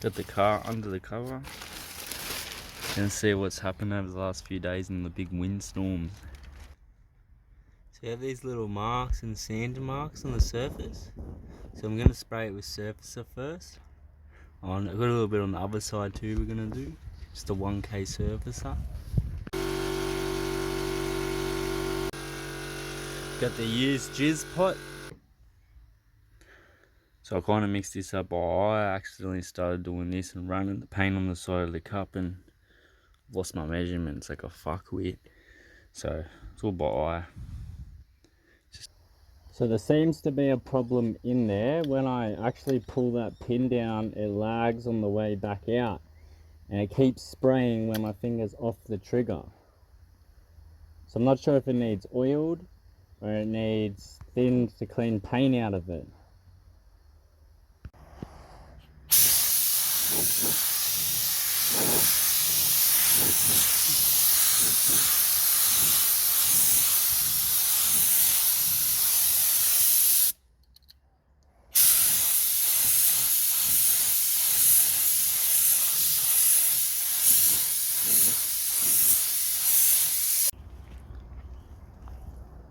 Got the car under the cover and see what's happened over the last few days in the big windstorms. So you have these little marks and sand marks on the surface. So I'm going to spray it with surfacer first. I've got a little bit on the other side too we're going to do. Just a 1K surfacer. Got the used jizz pot. So I kind of mixed this up. I accidentally started doing this and running the paint on the side of the cup and lost my measurements like a fuckwit. So it's all by eye. So there seems to be a problem in there. When I actually pull that pin down, it lags on the way back out. And it keeps spraying when my finger's off the trigger. So I'm not sure if it needs oiled or it needs thinned to clean paint out of it.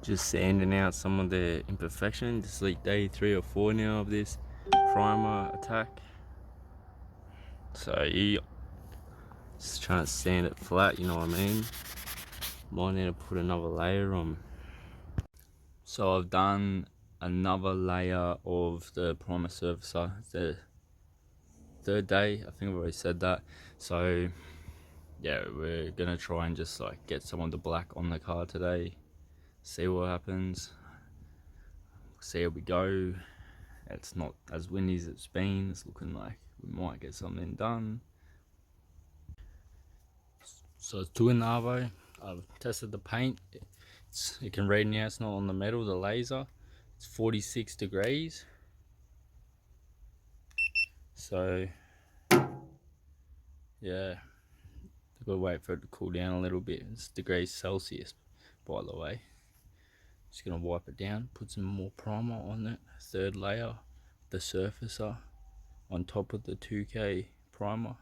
Just sanding out some of the imperfections. It's like day 3 or 4 now of this primer attack. So yeah, just trying to sand it flat, you know what I mean? Might need to put another layer on. So I've done another layer of the primer surfacer. It's the 3rd day, I think I've already said that. So yeah, we're gonna try and just like get some of the black on the car today. See what happens. See how we go. It's not as windy as it's been. It's looking like we might get something done. So it's 2.5. I've tested the paint. You can read now, it's not on the metal, the laser. It's 46 degrees. So yeah, I've got to wait for it to cool down a little bit. It's degrees Celsius, by the way. Just gonna wipe it down, put some more primer on it. 3rd layer, the surfacer on top of the 2K primer.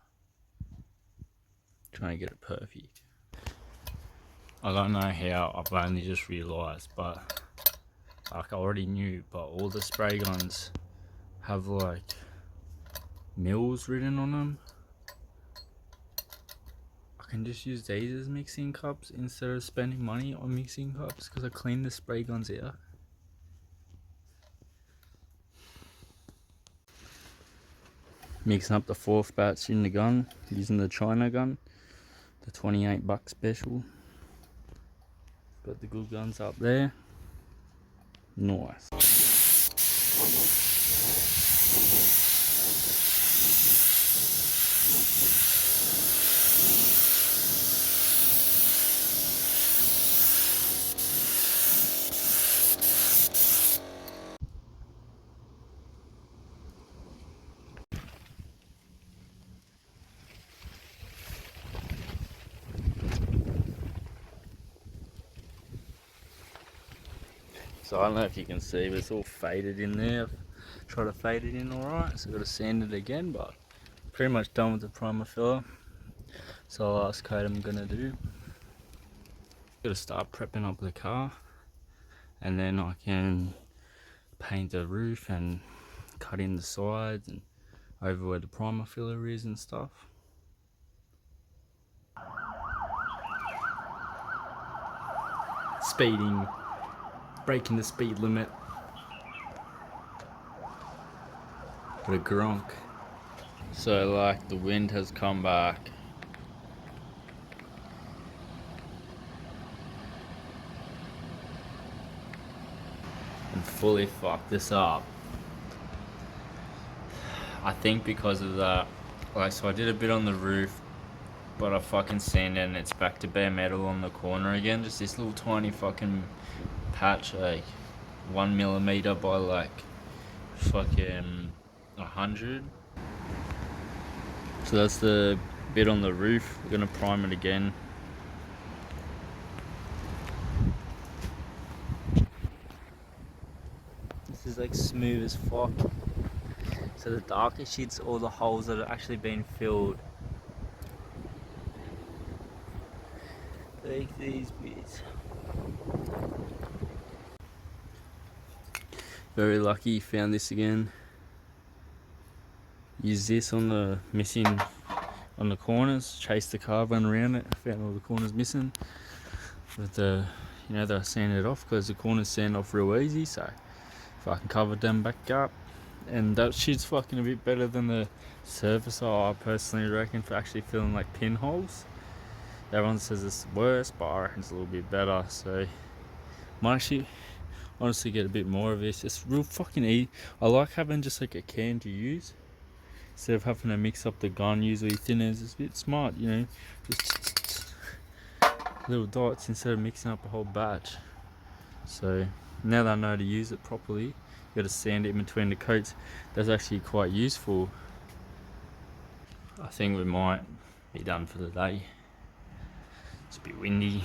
Trying to get it perfect. I don't know how, I've only just realised, but like I already knew, but all the spray guns have like mils written on them. I can just use these as mixing cups instead of spending money on mixing cups because I clean the spray guns out. Mixing up the 4th batch in the gun using the China gun, the 28 buck special. Got the good guns up there. Nice. So I don't know if you can see, but it's all faded in there. I've tried to fade it in alright, so I've got to sand it again, but pretty much done with the primer filler. So the last coat I'm gonna do. Got to start prepping up the car, and then I can paint the roof and cut in the sides and over where the primer filler is and stuff. Speeding, breaking the speed limit. What a gronk. So like the wind has come back. And fully fucked this up. I think because of that, like, so I did a bit on the roof, but I fucking sanded and it's back to bare metal on the corner again. Just this little tiny fucking patch, like, 1 millimeter by like fucking 100. So that's the bit on the roof. We're gonna prime it again. This is like smooth as fuck. So the darker shit's all the holes that have actually been filled. Like these bits. Very lucky, found this again. Use this on the missing, on the corners. Chase the car, run around it. Found all the corners missing. But the, you know, they sanded off because the corners sand off real easy. So if I can cover them back up, and that shit's fucking a bit better than the surface. I personally reckon, for actually filling like pinholes. Everyone says it's worse, but I reckon it's a little bit better. So might actually honestly get a bit more of this. It's real fucking easy. I like having just like a can to use instead of having to mix up the gun, use all your thinners. It's a bit smart, you know, just little dots instead of mixing up a whole batch. So now that I know how to use it properly, you got to sand it in between the coats. That's actually quite useful. I think we might be done for the day. It's a bit windy.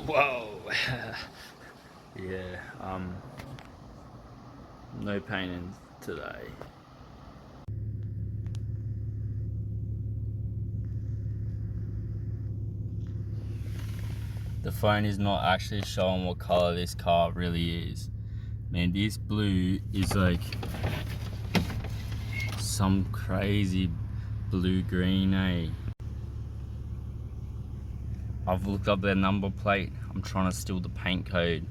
Whoa. Yeah, no painting today. The phone is not actually showing what color this car really is. Man, this blue is like some crazy blue-green, eh? I've looked up their number plate. I'm trying to steal the paint code.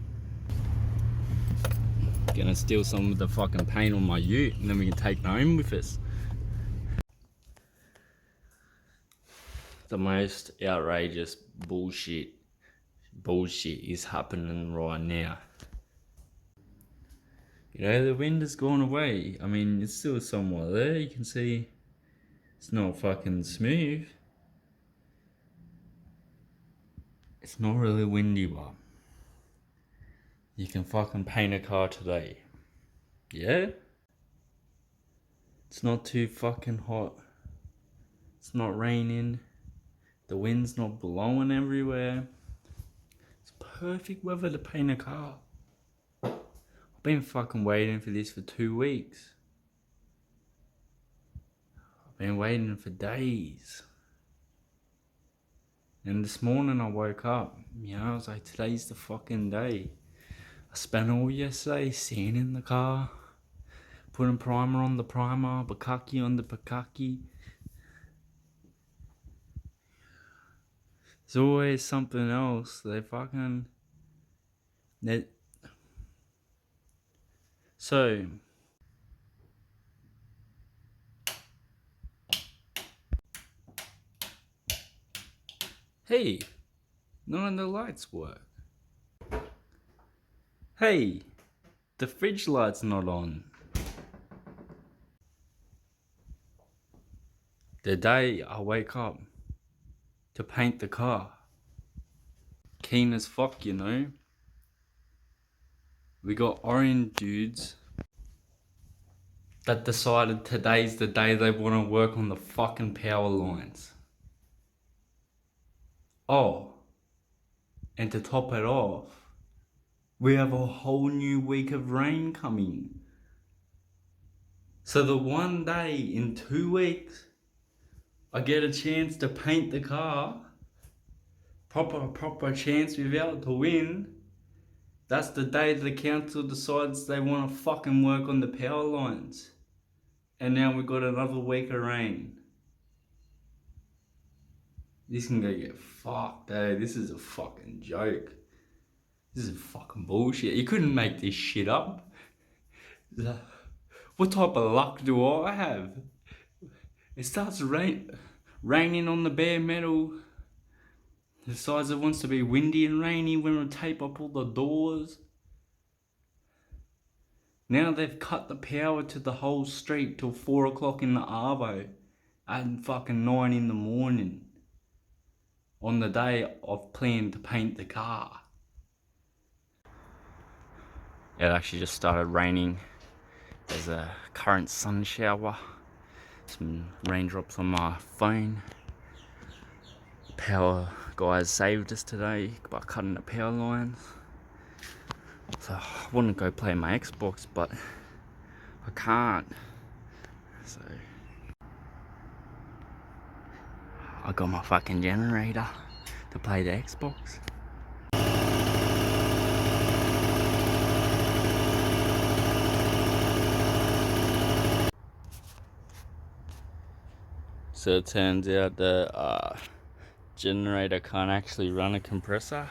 Gonna steal some of the fucking paint on my ute, and then we can take it home with us. The most outrageous bullshit is happening right now. You know, the wind has gone away. I mean, it's still somewhat there. You can see it's not fucking smooth. It's not really windy, but you can fucking paint a car today. Yeah? It's not too fucking hot. It's not raining. The wind's not blowing everywhere. It's perfect weather to paint a car. I've been fucking waiting for this for 2 weeks. I've been waiting for days. And this morning I woke up, you know, I was like, today's the fucking day. I spent all yesterday sanding the car, putting primer on the primer, bukkake on the bukkake. There's always something else. So, hey, none of the lights work. Hey, the fridge light's not on. The day I wake up to paint the car. Keen as fuck, you know. We got orange dudes that decided today's the day they want to work on the fucking power lines. Oh, and to top it off, we have a whole new week of rain coming. So the one day in 2 weeks, I get a chance to paint the car, proper chance without to win. That's the day the council decides they want to fucking work on the power lines. And now we got another week of rain. This can go get fucked, eh? This is a fucking joke. This is fucking bullshit. You couldn't make this shit up. What type of luck do I have? It starts raining on the bare metal. Decides it wants to be windy and rainy when we tape up all the doors. Now they've cut the power to the whole street till 4 o'clock in the arvo at fucking 9 in the morning. on the day I've planned to paint the car. It actually just started raining. There's a current sun shower. Some raindrops on my phone. Power guys saved us today by cutting the power lines. So I want to go play my Xbox, but I can't. So I got my fucking generator to play the Xbox. So it turns out the generator can't actually run a compressor,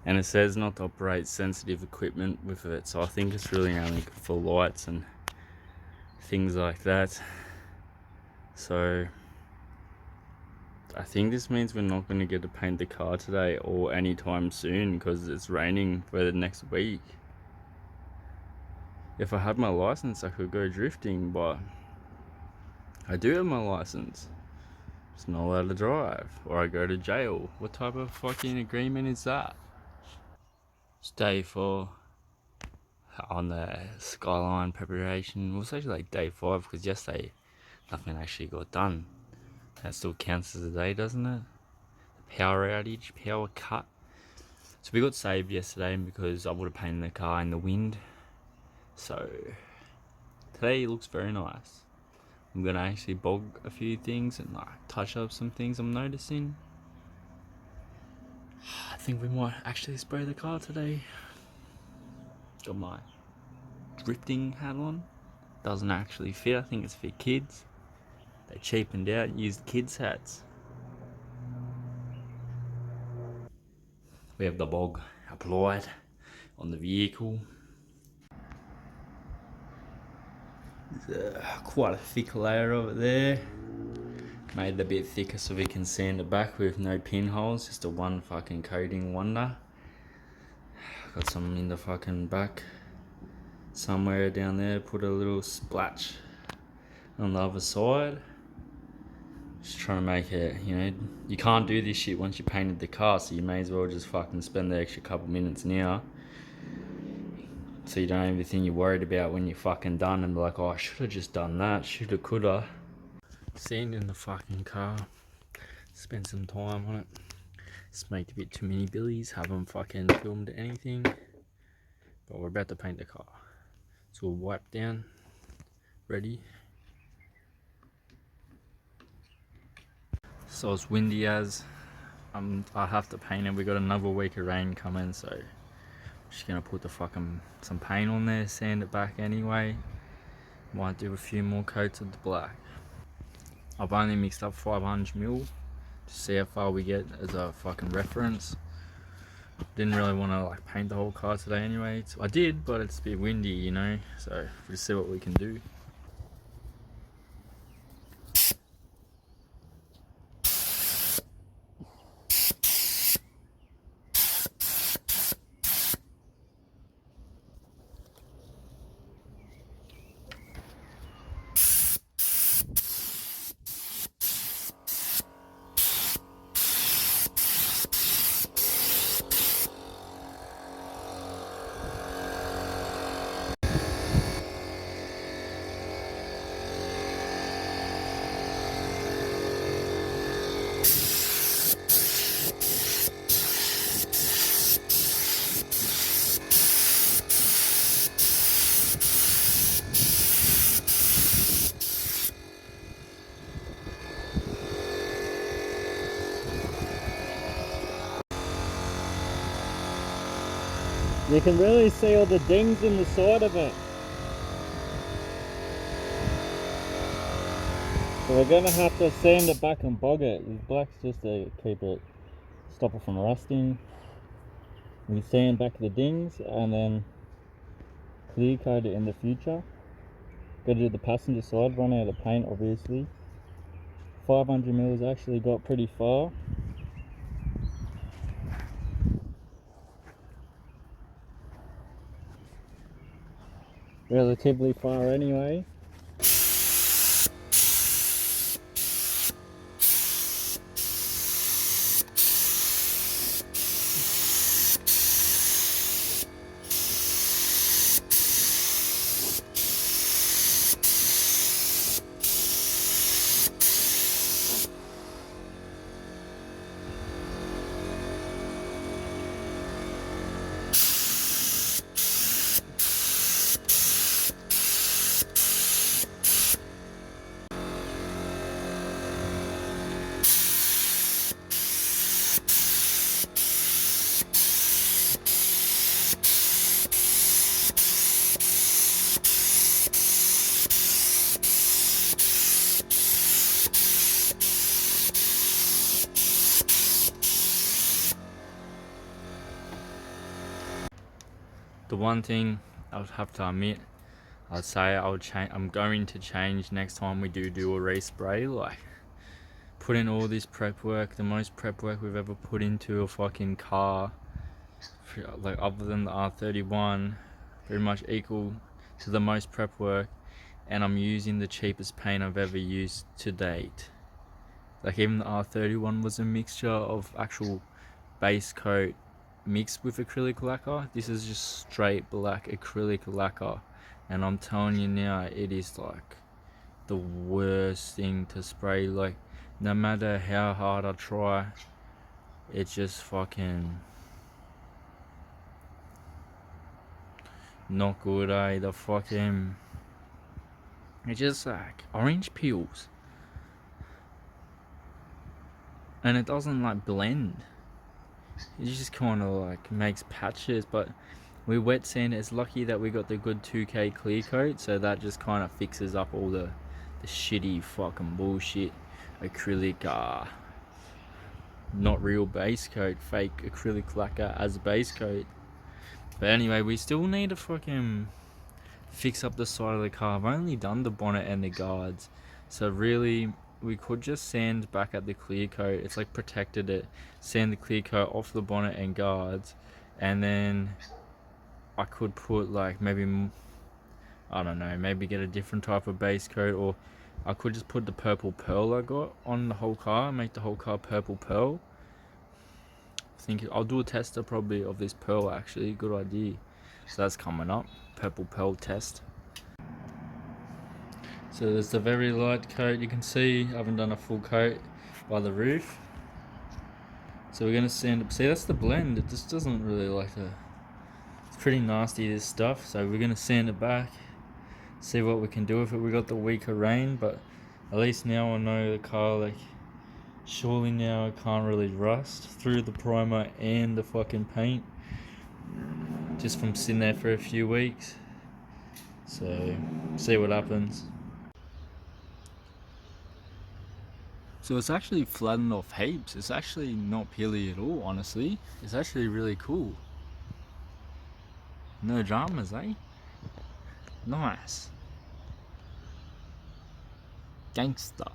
and it says not to operate sensitive equipment with it, so I think it's really only for lights and things like that. So I think this means we're not going to get to paint the car today or anytime soon because it's raining for the next week. If I had my license I could go drifting, but I do have my license. It's not allowed to drive or I go to jail. What type of fucking agreement is that? It's day 4 on the skyline preparation. Well, it's actually like day 5 because yesterday nothing actually got done. That still counts as a day, doesn't it? Power outage, power cut. So we got saved yesterday because I would have painted the car in the wind. So today it looks very nice. I'm gonna actually bog a few things and like touch up some things I'm noticing. I think we might actually spray the car today. Got my drifting hat on. Doesn't actually fit, I think it's for kids. They cheapened out and used kids' hats. We have the bog applied on the vehicle. There's quite a thick layer of it there. Made it a bit thicker so we can sand it back with no pinholes, just a one fucking coating wonder. Got some in the fucking back somewhere down there, put a little splash on the other side. Just trying to make it, you know, you can't do this shit once you painted the car, so you may as well just fucking spend the extra couple minutes now. So you don't have everything you're worried about when you're fucking done and be like, oh, I should have just done that, shoulda, coulda. Sanding the fucking car, spend some time on it. Smoked a bit too many billies, haven't fucking filmed anything. But we're about to paint the car. So we'll wipe down, ready. So it's windy as I have to paint it. We got another week of rain coming, so I'm just gonna put the fucking some paint on there, sand it back anyway. Might do a few more coats of the black. I've only mixed up 500ml to see how far we get as a fucking reference. Didn't really want to like paint the whole car today anyway. So I did, but it's a bit windy, you know, so we'll see what we can do. You can really see all the dings in the side of it. So we're going to have to sand it back and bog it. This black's just to keep it, stop it from rusting. We sand back the dings and then clear coat it in the future. Got to do the passenger side, run out of paint obviously. 500ml actually got pretty far. Relatively far anyway. The one thing I would have to admit, I'd say I would change. I'm going to change next time we do a respray. Like, put in all this prep work, the most prep work we've ever put into a fucking car, like other than the R31, pretty much equal to the most prep work, and I'm using the cheapest paint I've ever used to date. Like, even the R31 was a mixture of actual base coat mixed with acrylic lacquer. This is just straight black acrylic lacquer, and I'm telling you now, it is like the worst thing to spray. Like, no matter how hard I try, it's just fucking not good, eh? The fucking, it's just like orange peels, and it doesn't like blend. It just kind of like makes patches. But we wet sand. It's lucky that we got the good 2K clear coat, so that just kind of fixes up all the shitty fucking bullshit acrylic, not real base coat, fake acrylic lacquer as base coat. But anyway, we still need to fucking fix up the side of the car. I've only done the bonnet and the guards, so really we could just sand back at the clear coat. It's like protected it. Sand the clear coat off the bonnet and guards, and then I could put like maybe, I don't know, maybe get a different type of base coat, or I could just put the purple pearl I got on the whole car, make the whole car purple pearl. I think I'll do a tester probably of this pearl, actually. Good idea. So that's coming up, purple pearl test. So there's the very light coat. You can see I haven't done a full coat by the roof. So we're gonna sand it. See, that's the blend. It just doesn't really like the, it's pretty nasty, this stuff. So we're gonna sand it back, see what we can do with it. We got the weaker rain, but at least now I know the car, like, surely now it can't really rust through the primer and the fucking paint, just from sitting there for a few weeks. So see what happens. So it's actually flattened off heaps. It's actually not peely at all, honestly. It's actually really cool. No dramas, eh? Nice. Gangster.